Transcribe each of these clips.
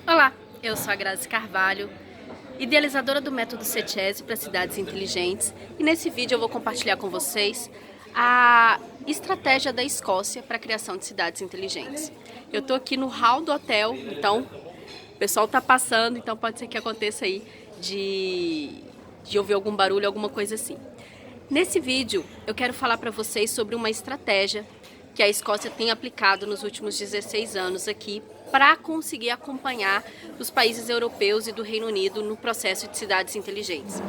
Olá, eu sou a Grazi Carvalho, idealizadora do método CETESE para cidades inteligentes, e nesse vídeo eu vou compartilhar com vocês a estratégia da Escócia para a criação de cidades inteligentes. Eu estou aqui no hall do hotel, então o pessoal está passando, então pode ser que aconteça aí de ouvir algum barulho, alguma coisa assim. Nesse vídeo eu quero falar para vocês sobre uma estratégia que a Escócia tem aplicado nos últimos 16 anos aqui para conseguir acompanhar os países europeus e do Reino Unido no processo de cidades inteligentes.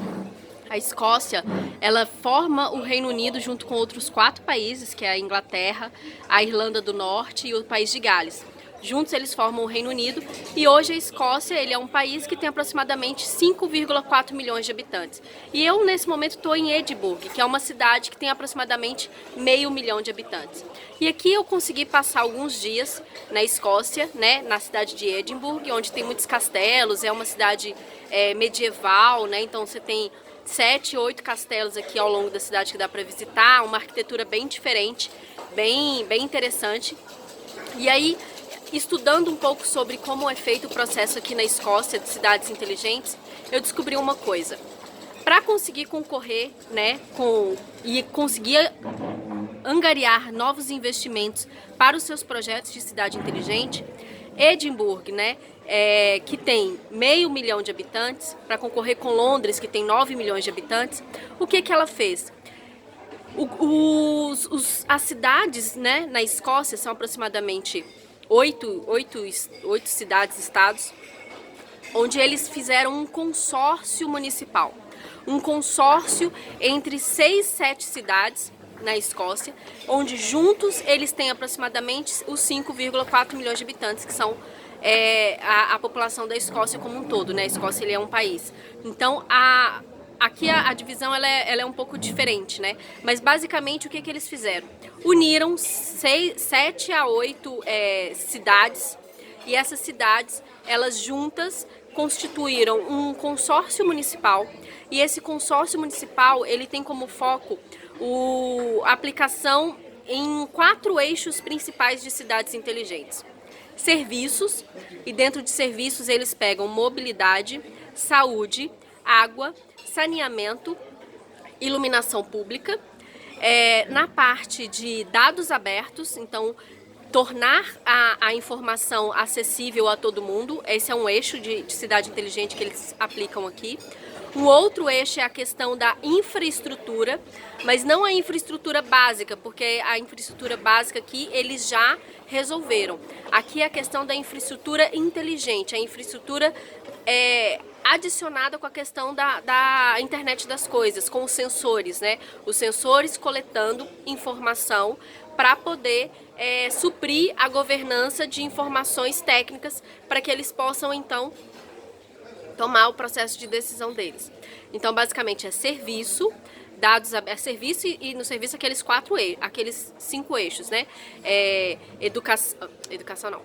A Escócia, ela forma o Reino Unido junto com outros 4 países, que é a Inglaterra, a Irlanda do Norte e o país de Gales. Juntos eles formam o Reino Unido e hoje a Escócia ele é um país que tem aproximadamente 5,4 milhões de habitantes. E eu nesse momento estou em Edimburgo, que é uma cidade que tem aproximadamente 500 mil de habitantes. E aqui eu consegui passar alguns dias na Escócia, né, na cidade de Edimburgo, onde tem muitos castelos, é uma cidade medieval, né, então você tem 7, 8 castelos aqui ao longo da cidade que dá para visitar, uma arquitetura bem diferente, bem interessante. E aí, estudando um pouco sobre como é feito o processo aqui na Escócia de cidades inteligentes, eu descobri uma coisa. Para conseguir concorrer, né, e conseguir angariar novos investimentos para os seus projetos de cidade inteligente, Edimburgo, né, que tem 500 mil de habitantes, para concorrer com Londres, que tem 9 milhões de habitantes, o que ela fez? As cidades, né, na Escócia são aproximadamente 8 cidades, estados, onde eles fizeram um consórcio municipal. Um consórcio entre 6, 7 cidades na Escócia, onde juntos eles têm aproximadamente os 5,4 milhões de habitantes, que são a população da Escócia como um todo, né? A Escócia ele é um país. Então, aqui a divisão ela é um pouco diferente, né? Mas basicamente o que eles fizeram? Uniram 7 a 8 cidades, e essas cidades, elas juntas constituíram um consórcio municipal, e esse consórcio municipal ele tem como foco a aplicação em 4 eixos principais de cidades inteligentes. Serviços, e dentro de serviços eles pegam mobilidade, saúde, água, saneamento, iluminação pública. Na parte de dados abertos, então tornar a informação acessível a todo mundo, esse é um eixo de cidade inteligente que eles aplicam aqui. Um outro eixo é a questão da infraestrutura, mas não a infraestrutura básica, porque a infraestrutura básica aqui eles já resolveram. Aqui é a questão da infraestrutura inteligente, a infraestrutura adicionada com a questão da internet das coisas, com os sensores, né? Os sensores coletando informação para poder suprir a governança de informações técnicas para que eles possam, então, tomar o processo de decisão deles. Então, basicamente, é serviço, serviço e no serviço aqueles 5 eixos, né? Educação não.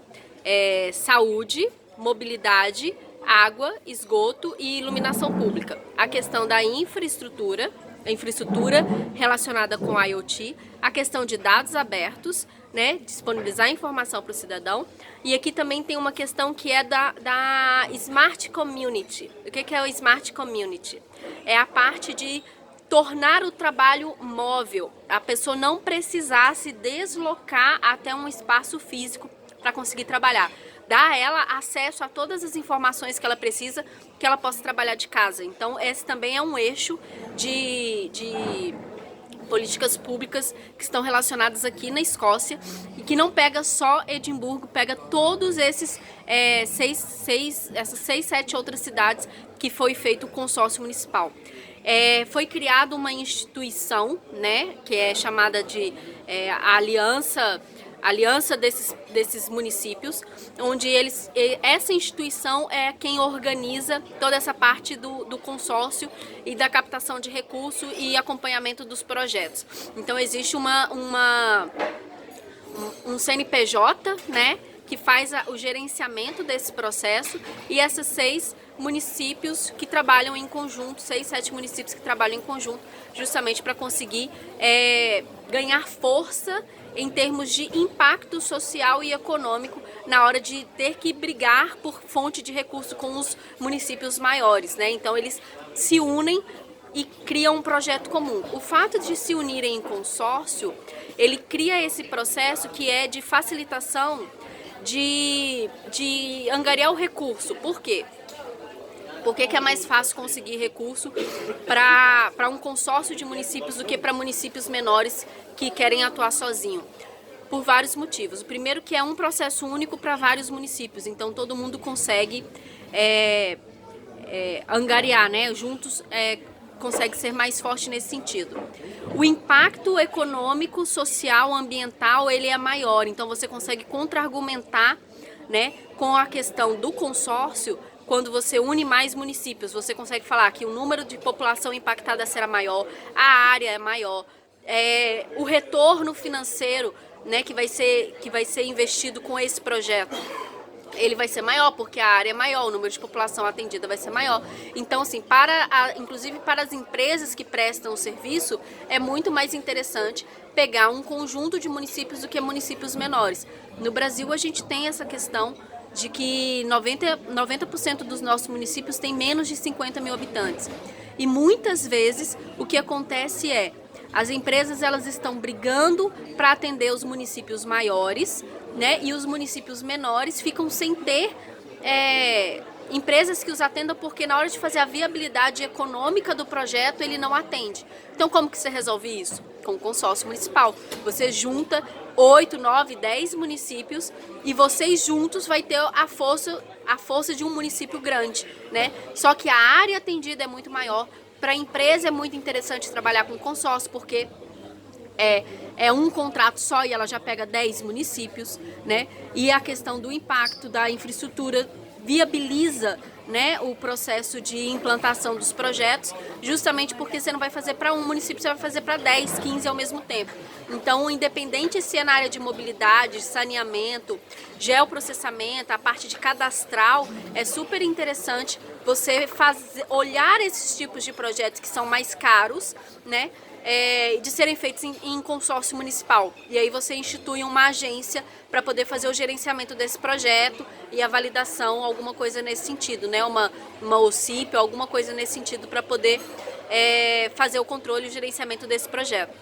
Saúde, mobilidade, água, esgoto e iluminação pública. A questão da infraestrutura, a infraestrutura relacionada com IoT, a questão de dados abertos, né, disponibilizar informação para o cidadão. E aqui também tem uma questão que é da Smart Community. O que é o Smart Community? É a parte de tornar o trabalho móvel, a pessoa não precisar se deslocar até um espaço físico para conseguir trabalhar. Dá a ela acesso a todas as informações que ela precisa, que ela possa trabalhar de casa. Então esse também é um eixo de políticas públicas que estão relacionadas aqui na Escócia e que não pega só Edimburgo, pega todos esses essas 6, 7 outras cidades que foi feito o consórcio municipal. Foi criada uma instituição, né, que é chamada de a Aliança desses municípios, onde essa instituição é quem organiza toda essa parte do consórcio e da captação de recursos e acompanhamento dos projetos. Então existe um CNPJ, né, que faz o gerenciamento desse processo, e esses 6 municípios que trabalham em conjunto, 6, 7 municípios que trabalham em conjunto, justamente para conseguir ganhar força em termos de impacto social e econômico na hora de ter que brigar por fonte de recurso com os municípios maiores, né? Então eles se unem e criam um projeto comum. O fato de se unirem em consórcio, ele cria esse processo que é de facilitação de angariar o recurso. Por quê? Por que é mais fácil conseguir recurso para um consórcio de municípios do que para municípios menores que querem atuar sozinho? Por vários motivos. O primeiro que é um processo único para vários municípios, então todo mundo consegue angariar, né? Juntos consegue ser mais forte nesse sentido. O impacto econômico, social, ambiental, ele é maior, então você consegue contra-argumentar, né, com a questão do consórcio. Quando você une mais municípios, você consegue falar que o número de população impactada será maior, a área é maior, o retorno financeiro, né, que vai ser investido com esse projeto, ele vai ser maior, porque a área é maior, o número de população atendida vai ser maior. Então, assim, inclusive para as empresas que prestam o serviço, é muito mais interessante pegar um conjunto de municípios do que municípios menores. No Brasil, a gente tem essa questão de que 90% dos nossos municípios tem menos de 50 mil habitantes. E muitas vezes o que acontece é, as empresas elas estão brigando para atender os municípios maiores, né? E os municípios menores ficam sem ter empresas que os atendam, porque na hora de fazer a viabilidade econômica do projeto ele não atende. Então como que você resolve isso? Com o consórcio municipal. Você junta 8, 9, 10 municípios e vocês juntos vai ter a força de um município grande, né? Só que a área atendida é muito maior. Para a empresa é muito interessante trabalhar com consórcio, porque é um contrato só e ela já pega 10 municípios, né? E a questão do impacto da infraestrutura viabiliza, né, o processo de implantação dos projetos, justamente porque você não vai fazer para um município, você vai fazer para 10, 15 ao mesmo tempo. Então, independente se é na área de mobilidade, saneamento, geoprocessamento, a parte de cadastral, é super interessante você olhar esses tipos de projetos que são mais caros, né, de serem feitos em consórcio municipal. E aí você institui uma agência para poder fazer o gerenciamento desse projeto e a validação, alguma coisa nesse sentido, né? Uma OCIP, alguma coisa nesse sentido para poder fazer o controle e o gerenciamento desse projeto.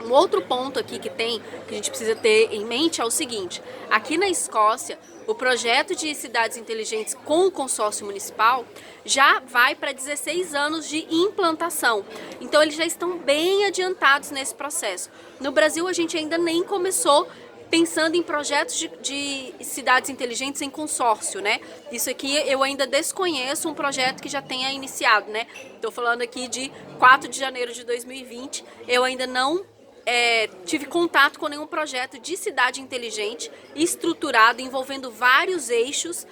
Um outro ponto aqui que a gente precisa ter em mente é o seguinte: aqui na Escócia, o projeto de cidades inteligentes com o consórcio municipal já vai para 16 anos de implantação. Então eles já estão bem adiantados nesse processo. No Brasil a gente ainda nem começou pensando em projetos de cidades inteligentes em consórcio, né? Isso aqui eu ainda desconheço um projeto que já tenha iniciado, né? Estou falando aqui de 4 de janeiro de 2020, eu ainda não tive contato com nenhum projeto de cidade inteligente estruturado, envolvendo vários eixos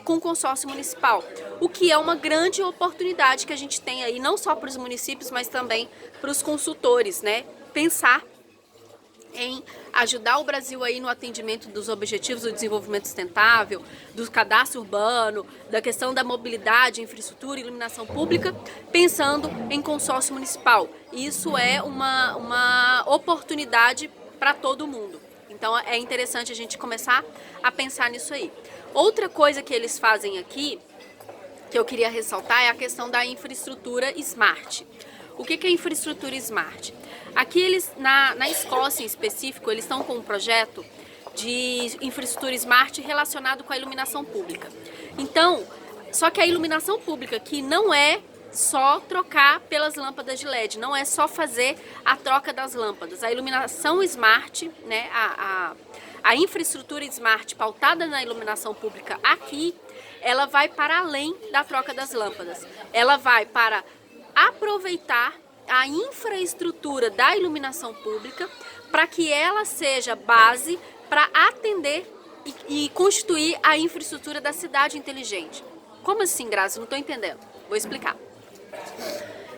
com consórcio municipal, o que é uma grande oportunidade que a gente tem aí, não só para os municípios, mas também para os consultores, né? Pensar em ajudar o Brasil aí no atendimento dos objetivos do desenvolvimento sustentável, do cadastro urbano, da questão da mobilidade, infraestrutura e iluminação pública, pensando em consórcio municipal. Isso é uma oportunidade para todo mundo. Então é interessante a gente começar a pensar nisso aí. Outra coisa que eles fazem aqui, que eu queria ressaltar, é a questão da infraestrutura smart. O que é infraestrutura smart? Aqui eles, na Escócia em específico, eles estão com um projeto de infraestrutura smart relacionado com a iluminação pública. Então, só que a iluminação pública aqui não é só trocar pelas lâmpadas de LED, não é só fazer a troca das lâmpadas. A iluminação smart, né, a infraestrutura smart pautada na iluminação pública aqui, ela vai para além da troca das lâmpadas. Ela vai para aproveitar a infraestrutura da iluminação pública para que ela seja base para atender e constituir a infraestrutura da cidade inteligente. Como assim, Graça? Não estou entendendo. Vou explicar.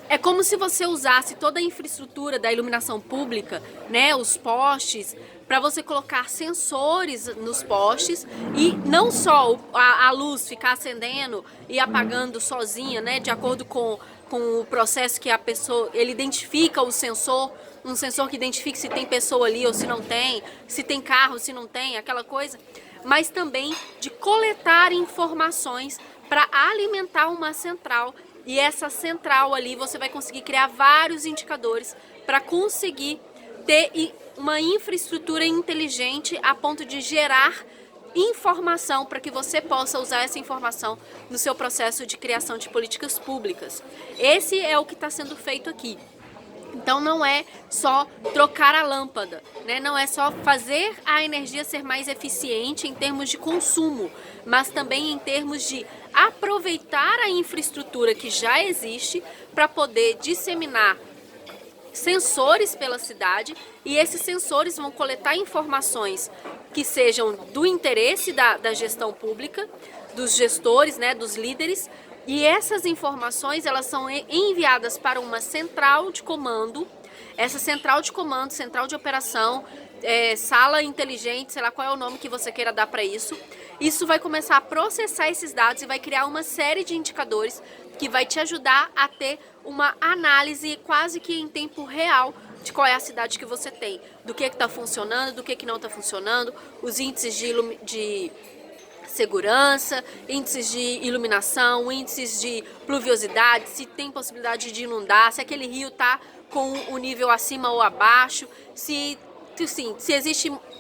É como se você usasse toda a infraestrutura da iluminação pública, né, os postes, para você colocar sensores nos postes e não só a luz ficar acendendo e apagando sozinha, né, de acordo com o processo que a pessoa, ele identifica o sensor, um sensor que identifique se tem pessoa ali ou se não tem, se tem carro, se não tem, aquela coisa. mas também de coletar informações para alimentar uma central. E essa central ali você vai conseguir criar vários indicadores para conseguir ter uma infraestrutura inteligente a ponto de gerar informação para que você possa usar essa informação no seu processo de criação de políticas públicas. Esse é o que está sendo feito aqui. Então não é só trocar a lâmpada, né? Não é só fazer a energia ser mais eficiente em termos de consumo, mas também em termos de aproveitar a infraestrutura que já existe para poder disseminar sensores pela cidade, e esses sensores vão coletar informações que sejam do interesse da gestão pública, dos gestores, né, dos líderes, e essas informações elas são enviadas para uma central de comando. Essa central de comando, central de operação, sala inteligente, sei lá qual é o nome que você queira dar para isso. Isso vai começar a processar esses dados e vai criar uma série de indicadores que vai te ajudar a ter uma análise quase que em tempo real de qual é a cidade que você tem, do que está funcionando, do que não está funcionando, os índices de segurança, índices de iluminação, índices de pluviosidade, se tem possibilidade de inundar, se aquele rio está com o nível acima ou abaixo, se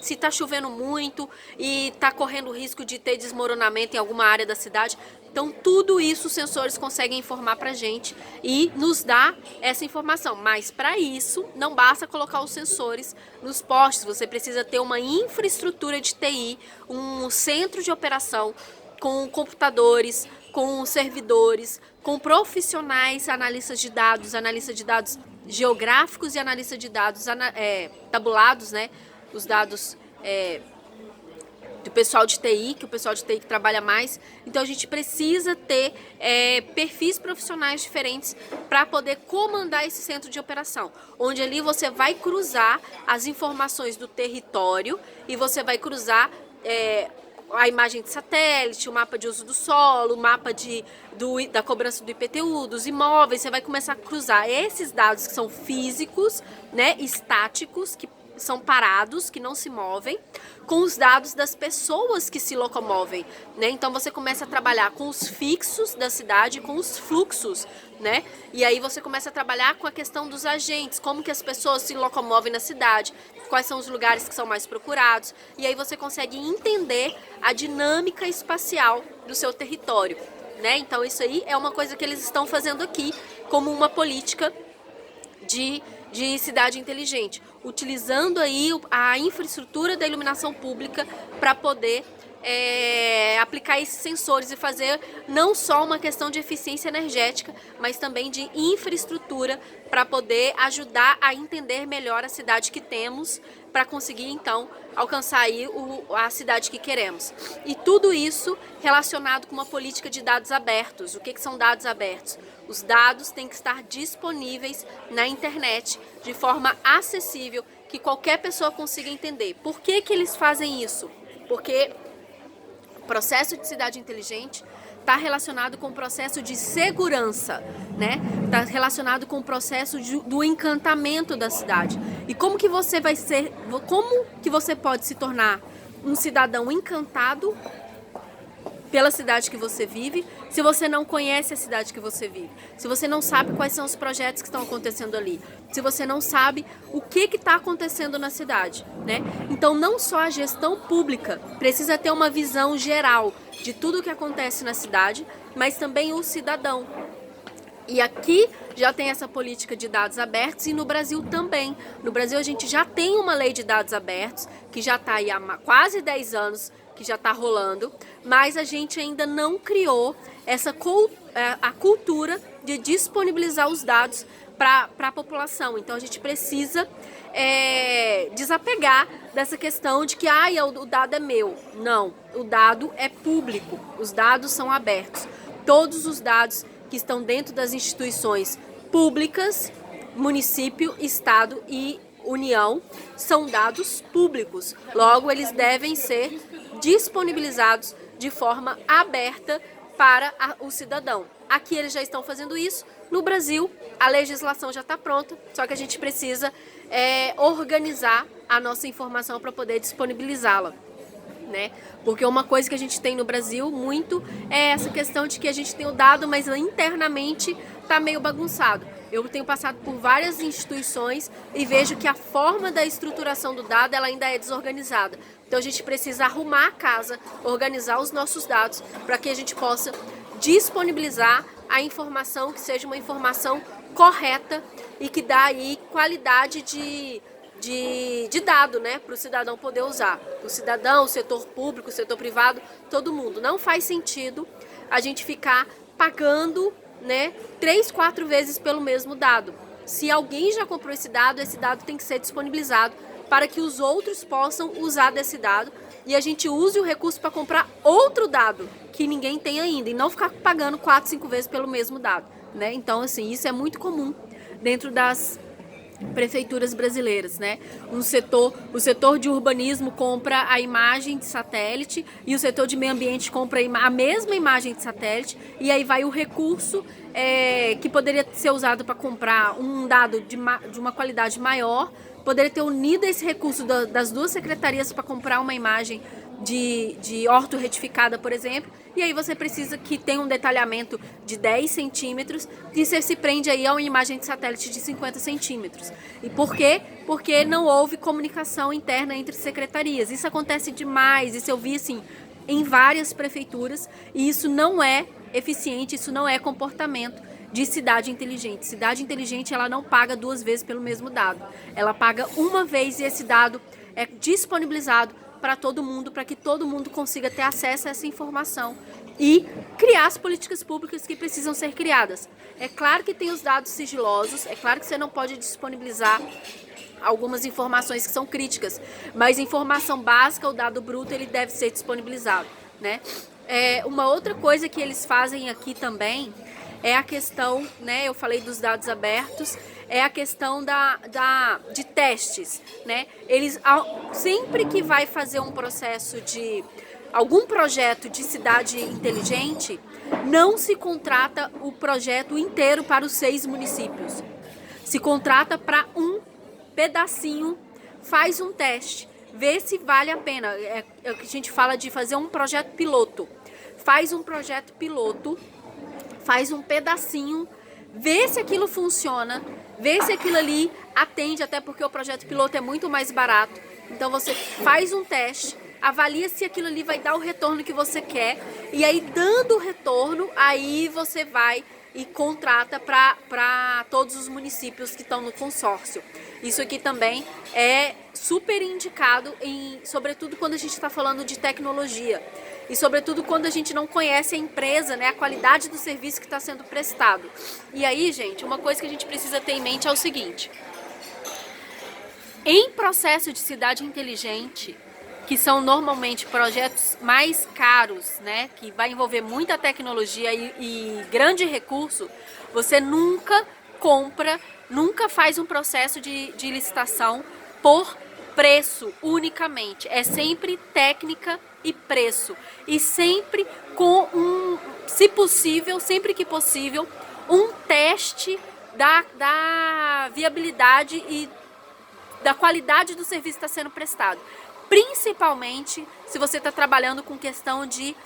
está chovendo muito e está correndo risco de ter desmoronamento em alguma área da cidade. Então tudo isso os sensores conseguem informar para a gente e nos dá essa informação. Mas para isso não basta colocar os sensores nos postes, você precisa ter uma infraestrutura de TI, um centro de operação com computadores, com servidores, com profissionais, analistas de dados geográficos e analistas de dados tabulados, né? Os dados do pessoal de TI, que o pessoal de TI que trabalha mais. Então a gente precisa ter perfis profissionais diferentes para poder comandar esse centro de operação, onde ali você vai cruzar as informações do território e você vai cruzar a imagem de satélite, o mapa de uso do solo, o mapa da cobrança do IPTU, dos imóveis. Você vai começar a cruzar esses dados que são físicos, né, estáticos, que são parados, que não se movem, com os dados das pessoas que se locomovem, né? Então você começa a trabalhar com os fixos da cidade, com os fluxos, né? E aí você começa a trabalhar com a questão dos agentes, como que as pessoas se locomovem na cidade, quais são os lugares que são mais procurados, e aí você consegue entender a dinâmica espacial do seu território, né? Então isso aí é uma coisa que eles estão fazendo aqui como uma política de cidade inteligente, utilizando aí a infraestrutura da iluminação pública para poder aplicar esses sensores e fazer não só uma questão de eficiência energética, mas também de infraestrutura para poder ajudar a entender melhor a cidade que temos, para conseguir então alcançar aí a cidade que queremos. E tudo isso relacionado com uma política de dados abertos. O que são dados abertos? Os dados têm que estar disponíveis na internet de forma acessível, que qualquer pessoa consiga entender. Por que eles fazem isso? Porque o processo de cidade inteligente está relacionado com o processo de segurança, né? Está relacionado com o processo do encantamento da cidade. E como que você pode se tornar um cidadão encantado pela cidade que você vive, se você não conhece a cidade que você vive, se você não sabe quais são os projetos que estão acontecendo ali, se você não sabe o que está acontecendo na cidade, né? Então não só a gestão pública precisa ter uma visão geral de tudo o que acontece na cidade, mas também o cidadão. E aqui já tem essa política de dados abertos e no Brasil também. No Brasil a gente já tem uma lei de dados abertos que já está aí há quase 10 anos, que já está rolando, mas a gente ainda não criou a cultura de disponibilizar os dados para a população. Então a gente precisa desapegar dessa questão de que o dado é meu. Não, o dado é público, os dados são abertos. Todos os dados que estão dentro das instituições públicas, município, estado e União, são dados públicos. Logo, eles devem ser disponibilizados de forma aberta para o cidadão. Aqui eles já estão fazendo isso. No Brasil, a legislação já está pronta, só que a gente precisa organizar a nossa informação para poder disponibilizá-la. né? Porque uma coisa que a gente tem no Brasil muito é essa questão de que a gente tem o dado, mas internamente tá meio bagunçado. Eu tenho passado por várias instituições e vejo que a forma da estruturação do dado ela ainda é desorganizada. Então a gente precisa arrumar a casa, organizar os nossos dados para que a gente possa disponibilizar a informação que seja uma informação correta e que dá aí qualidade de dado, né, para o cidadão poder usar. O cidadão, o setor público, o setor privado, todo mundo. Não faz sentido a gente ficar pagando, né, 3, 4 vezes pelo mesmo dado. Se alguém já comprou esse dado tem que ser disponibilizado para que os outros possam usar desse dado e a gente use o recurso para comprar outro dado que ninguém tem ainda e não ficar pagando 4, 5 vezes pelo mesmo dado, né? Então, assim, isso é muito comum dentro das prefeituras brasileiras, né? O setor de urbanismo compra a imagem de satélite e o setor de meio ambiente compra a mesma imagem de satélite e aí vai o recurso que poderia ser usado para comprar um dado de uma qualidade maior, poderia ter unido esse recurso das duas secretarias para comprar uma imagem de ortorretificada, por exemplo, e aí você precisa que tenha um detalhamento de 10 centímetros e você se prende aí a uma imagem de satélite de 50 centímetros. E por quê? Porque não houve comunicação interna entre secretarias. Isso acontece demais, isso eu vi assim em várias prefeituras e isso não é eficiente, isso não é comportamento de cidade inteligente. Cidade inteligente ela não paga 2 vezes pelo mesmo dado. Ela paga uma vez e esse dado é disponibilizado para todo mundo, para que todo mundo consiga ter acesso a essa informação e criar as políticas públicas que precisam ser criadas. É claro que tem os dados sigilosos, é claro que você não pode disponibilizar algumas informações que são críticas, mas informação básica, o dado bruto, ele deve ser disponibilizado, né? Uma outra coisa que eles fazem aqui também é a questão, né, eu falei dos dados abertos, é a questão de testes, né? Eles, sempre que vai fazer um processo de algum projeto de cidade inteligente, não se contrata o projeto inteiro para os 6 municípios. Se contrata para um pedacinho, faz um teste, vê se vale a pena. É o que a gente fala de fazer um projeto piloto. Faz um projeto piloto, faz um pedacinho, vê se aquilo funciona, vê se aquilo ali atende, até porque o projeto piloto é muito mais barato. Então você faz um teste, avalia se aquilo ali vai dar o retorno que você quer, e aí dando o retorno, aí você vai e contrata para todos os municípios que estão no consórcio. Isso aqui também é super indicado, sobretudo quando a gente está falando de tecnologia. E sobretudo quando a gente não conhece a empresa, né, a qualidade do serviço que está sendo prestado. E aí, gente, uma coisa que a gente precisa ter em mente é o seguinte. Em processo de cidade inteligente, que são normalmente projetos mais caros, né, que vai envolver muita tecnologia e grande recurso, você nunca compra, nunca faz um processo de licitação por preço unicamente. É sempre técnica e preço. E sempre com se possível, sempre que possível, um teste da viabilidade e da qualidade do serviço que está sendo prestado. Principalmente se você está trabalhando com questão de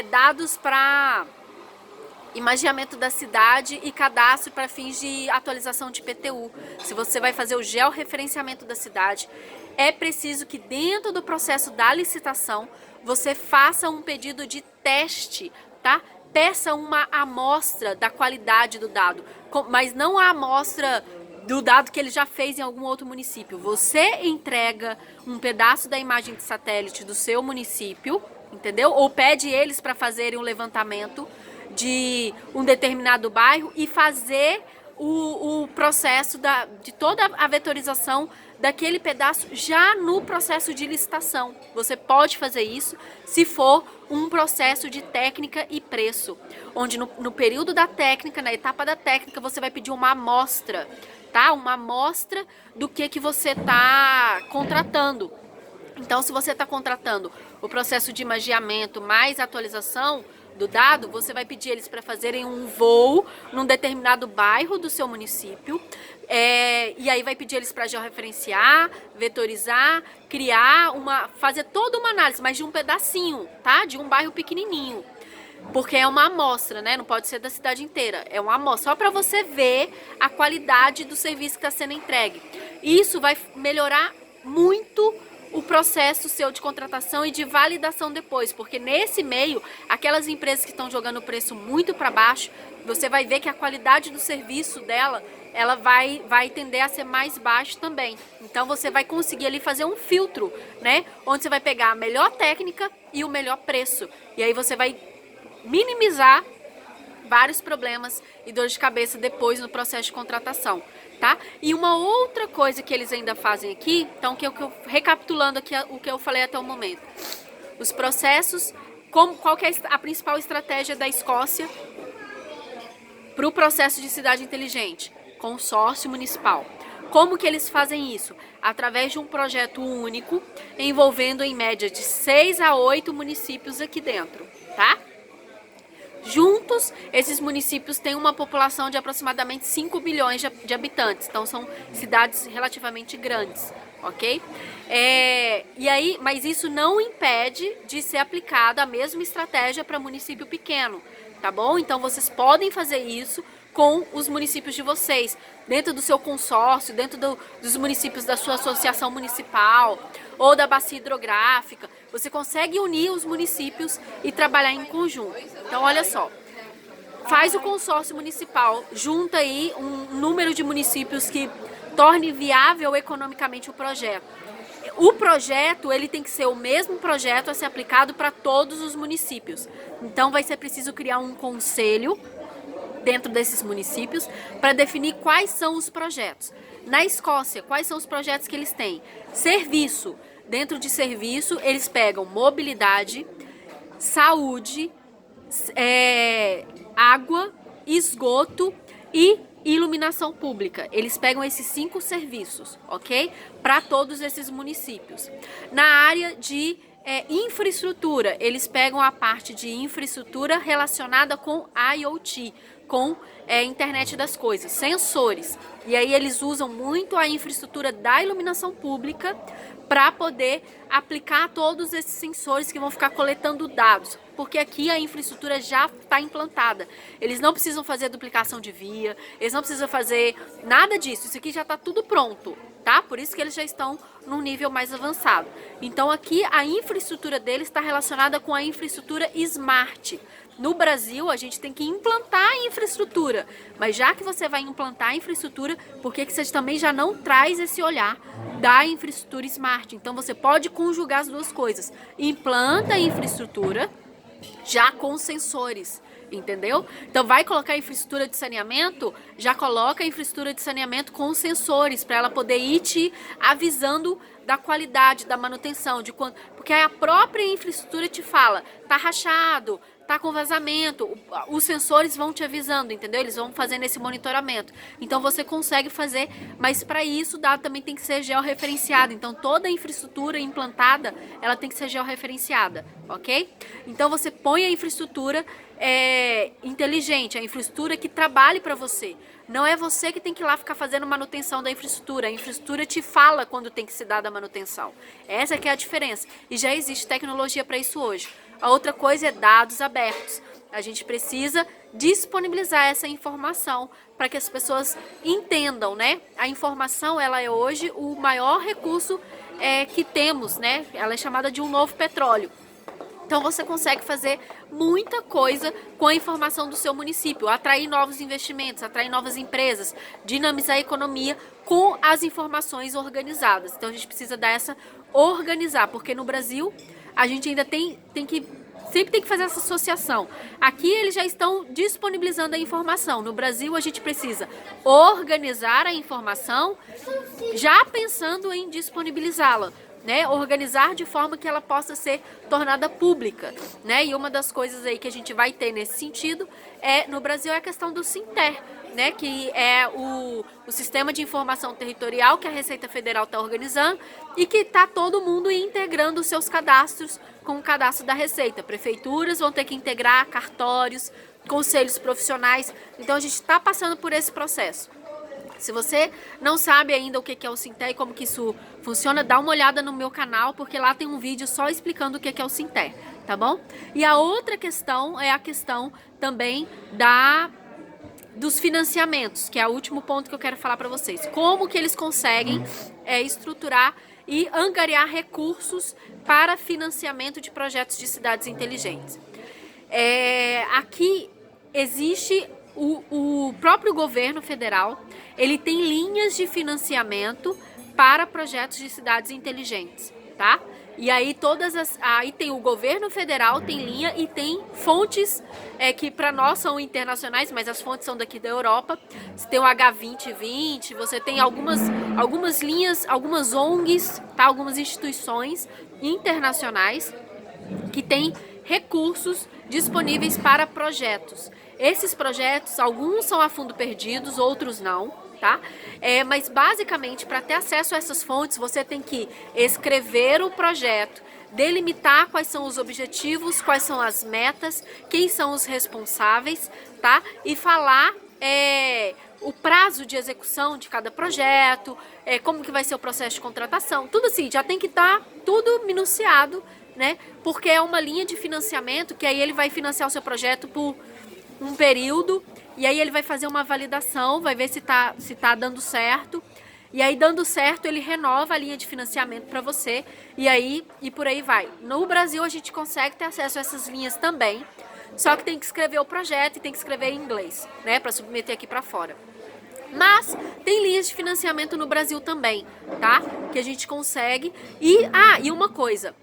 dados para imageamento da cidade e cadastro para fins de atualização de IPTU. Se você vai fazer o georreferenciamento da cidade, é preciso que dentro do processo da licitação você faça um pedido de teste, tá? Peça uma amostra da qualidade do dado, mas não a amostra do dado que ele já fez em algum outro município. Você entrega um pedaço da imagem de satélite do seu município, entendeu? Ou pede eles para fazerem um levantamento de um determinado bairro e fazer o processo de toda a vetorização daquele pedaço já no processo de licitação. Você pode fazer isso se for um processo de técnica e preço, onde no período da técnica, na etapa da técnica, você vai pedir uma amostra, tá? Uma amostra do que você está contratando. Então, se você está contratando o processo de imageamento mais atualização, do dado, você vai pedir eles para fazerem um voo num determinado bairro do seu município, e aí vai pedir eles para georreferenciar, vetorizar, fazer toda uma análise, mas de um pedacinho, tá? De um bairro pequenininho. Porque é uma amostra, né? Não pode ser da cidade inteira. É uma amostra, só para você ver a qualidade do serviço que está sendo entregue. Isso vai melhorar muito o processo seu de contratação e de validação depois, porque nesse meio, aquelas empresas que estão jogando o preço muito para baixo, você vai ver que a qualidade do serviço dela, ela vai tender a ser mais baixa também. Então você vai conseguir ali fazer um filtro, né? Onde você vai pegar a melhor técnica e o melhor preço. E aí você vai minimizar vários problemas e dor de cabeça depois no processo de contratação, tá? E uma outra coisa que eles ainda fazem aqui, então recapitulando aqui o que eu falei até o momento. Os processos, qual que é a principal estratégia da Escócia para o processo de cidade inteligente? Consórcio municipal. Como que eles fazem isso? Através de um projeto único, envolvendo em média de 6 a 8 municípios aqui dentro, tá? Juntos, esses municípios têm uma população de aproximadamente 5 bilhões de habitantes, então são cidades relativamente grandes, ok? E aí, mas isso não impede de ser aplicada a mesma estratégia para município pequeno, tá bom? Então vocês podem fazer isso com os municípios de vocês, dentro do seu consórcio, dentro dos municípios da sua associação municipal ou da bacia hidrográfica. Você consegue unir os municípios e trabalhar em conjunto. Então, olha só, faz o consórcio municipal, junta aí um número de municípios que torne viável economicamente o projeto. O projeto, ele tem que ser o mesmo projeto a ser aplicado para todos os municípios. Então, vai ser preciso criar um conselho dentro desses municípios para definir quais são os projetos. Na Escócia, quais são os projetos que eles têm? Serviço. Dentro de serviço, eles pegam mobilidade, saúde, água, esgoto e iluminação pública. Eles pegam esses 5 serviços, ok? Para todos esses municípios. Na área de infraestrutura, eles pegam a parte de infraestrutura relacionada com IoT, com internet das coisas, sensores. E aí eles usam muito a infraestrutura da iluminação pública para poder aplicar todos esses sensores que vão ficar coletando dados, porque aqui a infraestrutura já está implantada. Eles não precisam fazer duplicação de via, eles não precisam fazer nada disso, isso aqui já está tudo pronto, tá? Por isso que eles já estão num nível mais avançado. Então aqui a infraestrutura deles está relacionada com a infraestrutura smart. No Brasil, a gente tem que implantar a infraestrutura, mas já que você vai implantar a infraestrutura, por que você também já não traz esse olhar da infraestrutura smart? Então você pode conjugar as duas coisas. Implanta a infraestrutura já com sensores, entendeu? Então vai colocar a infraestrutura de saneamento, já coloca a infraestrutura de saneamento com sensores para ela poder ir te avisando da qualidade, da manutenção, porque a própria infraestrutura te fala, tá rachado, tá com vazamento, os sensores vão te avisando, entendeu? Eles vão fazendo esse monitoramento. Então você consegue fazer, mas para isso o dado também tem que ser georreferenciado. Então toda a infraestrutura implantada, ela tem que ser georreferenciada, ok? Então você põe a infraestrutura inteligente, a infraestrutura que trabalhe para você. Não é você que tem que ir lá ficar fazendo manutenção da infraestrutura. A infraestrutura te fala quando tem que se dar da manutenção. Essa que é a diferença. E já existe tecnologia para isso hoje. A outra coisa é dados abertos. A gente precisa disponibilizar essa informação para que as pessoas entendam, né? A informação, ela é hoje o maior recurso que temos, né? Ela é chamada de um novo petróleo. Então você consegue fazer muita coisa com a informação do seu município, atrair novos investimentos, atrair novas empresas, dinamizar a economia com as informações organizadas. Então a gente precisa organizar, porque no Brasil a gente ainda sempre tem que fazer essa associação. Aqui eles já estão disponibilizando a informação. No Brasil a gente precisa organizar a informação já pensando em disponibilizá-la. Né, organizar de forma que ela possa ser tornada pública, né? E uma das coisas aí que a gente vai ter nesse sentido no Brasil é a questão do Sinter, né, que é o Sistema de Informação Territorial que a Receita Federal está organizando e que está todo mundo integrando os seus cadastros com o cadastro da Receita. Prefeituras vão ter que integrar, cartórios, conselhos profissionais. Então a gente está passando por esse processo. Se você não sabe ainda o que é o Sinté e como que isso funciona, dá uma olhada no meu canal, porque lá tem um vídeo só explicando o que é o Sinté, tá bom? E a outra questão é a questão também dos financiamentos, que é o último ponto que eu quero falar para vocês. Como que eles conseguem estruturar e angariar recursos para financiamento de projetos de cidades inteligentes. Aqui existe o próprio governo federal, ele tem linhas de financiamento para projetos de cidades inteligentes, tá? E aí aí tem o governo federal, tem linha e tem fontes que para nós são internacionais, mas as fontes são daqui da Europa. Você tem o H2020, você tem algumas linhas, algumas ONGs, tá? Algumas instituições internacionais que têm recursos disponíveis para projetos. Esses projetos, alguns são a fundo perdidos, outros não, tá? Mas basicamente, para ter acesso a essas fontes, você tem que escrever o projeto, delimitar quais são os objetivos, quais são as metas, quem são os responsáveis, tá? E falar o prazo de execução de cada projeto, como que vai ser o processo de contratação, tudo assim, já tem que estar tudo minuciado, né? Porque é uma linha de financiamento que aí ele vai financiar o seu projeto por um período e aí ele vai fazer uma validação, vai ver se tá dando certo. E aí, dando certo, ele renova a linha de financiamento para você e por aí vai. No Brasil, a gente consegue ter acesso a essas linhas também, só que tem que escrever o projeto e tem que escrever em inglês, né, para submeter aqui para fora. Mas tem linhas de financiamento no Brasil também, tá? Que a gente consegue. E uma coisa,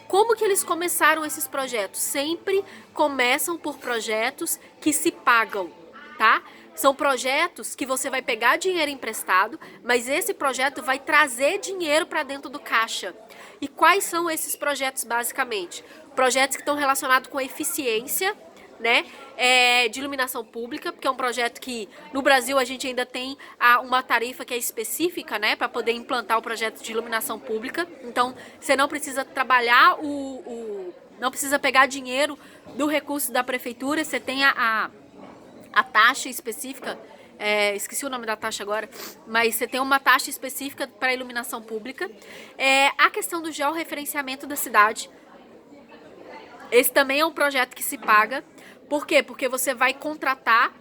como que eles começaram esses projetos? Sempre começam por projetos que se pagam, tá? São projetos que você vai pegar dinheiro emprestado, mas esse projeto vai trazer dinheiro para dentro do caixa. E quais são esses projetos basicamente? Projetos que estão relacionados com eficiência, né, de iluminação pública, porque é um projeto que no Brasil a gente ainda tem uma tarifa que é específica, né, para poder implantar o projeto de iluminação pública. Então você não precisa trabalhar não precisa pegar dinheiro do recurso da prefeitura, você tem a taxa específica, esqueci o nome da taxa agora, mas você tem uma taxa específica para iluminação pública. A questão do georreferenciamento da cidade, esse também é um projeto que se paga. Por quê? Porque você vai contratar,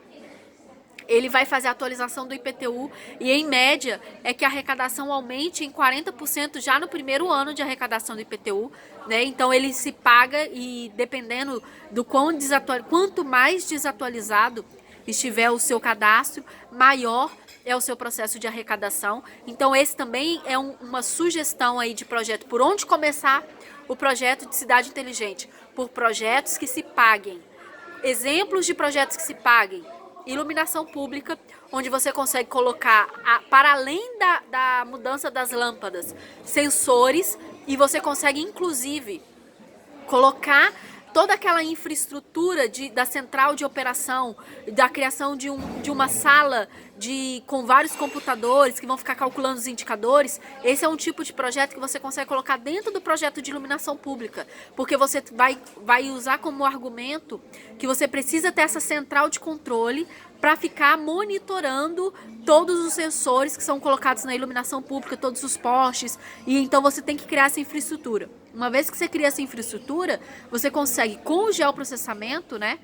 ele vai fazer a atualização do IPTU e em média é que a arrecadação aumente em 40% já no primeiro ano de arrecadação do IPTU, né? Então ele se paga e dependendo do quanto mais desatualizado estiver o seu cadastro, maior é o seu processo de arrecadação. Então esse também é uma sugestão aí de projeto. Por onde começar o projeto de cidade inteligente? Por projetos que se paguem. Exemplos de projetos que se paguem: iluminação pública, onde você consegue colocar, para além da mudança das lâmpadas, sensores, e você consegue inclusive colocar toda aquela infraestrutura da central de operação, da criação de uma sala com vários computadores que vão ficar calculando os indicadores. Esse é um tipo de projeto que você consegue colocar dentro do projeto de iluminação pública, porque você vai usar como argumento que você precisa ter essa central de controle para ficar monitorando todos os sensores que são colocados na iluminação pública, todos os postes, e então você tem que criar essa infraestrutura. Uma vez que você cria essa infraestrutura, você consegue, com o geoprocessamento, né,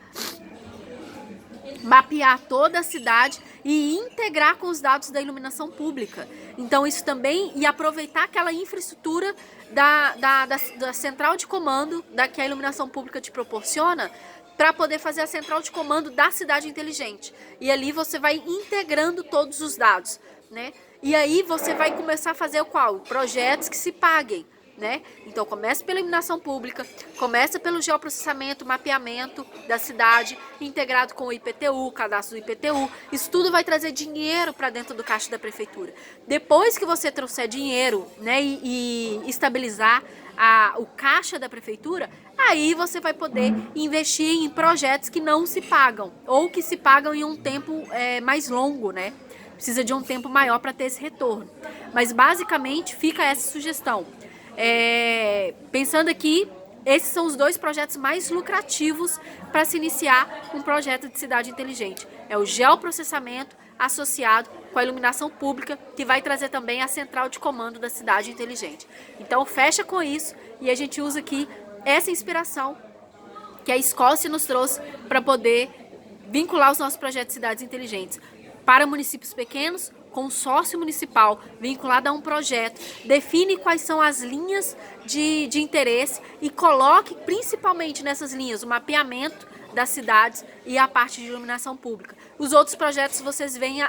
mapear toda a cidade e integrar com os dados da iluminação pública. Então isso também, e aproveitar aquela infraestrutura da central de comando que a iluminação pública te proporciona, para poder fazer a central de comando da cidade inteligente. E ali você vai integrando todos os dados, né? E aí você vai começar a fazer projetos que se paguem, né? Então começa pela iluminação pública, começa pelo geoprocessamento, mapeamento da cidade, integrado com o IPTU, cadastro do IPTU. Isso tudo vai trazer dinheiro para dentro do caixa da prefeitura. Depois que você trouxer dinheiro, né, e estabilizar o caixa da prefeitura, aí você vai poder investir em projetos que não se pagam, ou que se pagam em um tempo mais longo, né? Precisa de um tempo maior para ter esse retorno. Mas basicamente fica essa sugestão. Pensando aqui, esses são os 2 projetos mais lucrativos para se iniciar um projeto de cidade inteligente. É o geoprocessamento associado com a iluminação pública, que vai trazer também a central de comando da cidade inteligente. Então fecha com isso e a gente usa aqui essa inspiração que a Escócia nos trouxe para poder vincular os nossos projetos de cidades inteligentes para municípios pequenos. Consórcio municipal vinculado a um projeto, define quais são as linhas de interesse e coloque principalmente nessas linhas o mapeamento das cidades e a parte de iluminação pública. Os outros projetos vocês veem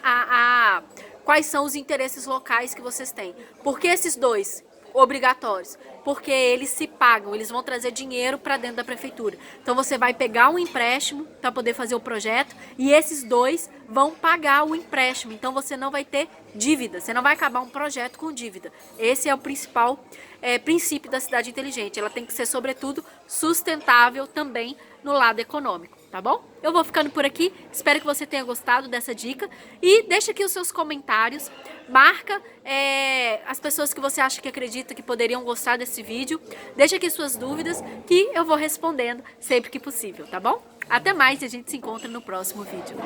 quais são os interesses locais que vocês têm. Por que esses 2 obrigatórios? Porque eles se pagam, eles vão trazer dinheiro para dentro da prefeitura. Então você vai pegar um empréstimo para poder fazer o projeto e esses 2 vão pagar o empréstimo. Então você não vai ter dívida, você não vai acabar um projeto com dívida. Esse é o principal princípio da cidade inteligente. Ela tem que ser, sobretudo, sustentável também no lado econômico, tá bom? Eu vou ficando por aqui, espero que você tenha gostado dessa dica e deixa aqui os seus comentários, marca as pessoas que você acha que acredita que poderiam gostar desse vídeo, deixa aqui suas dúvidas que eu vou respondendo sempre que possível, tá bom? Até mais e a gente se encontra no próximo vídeo.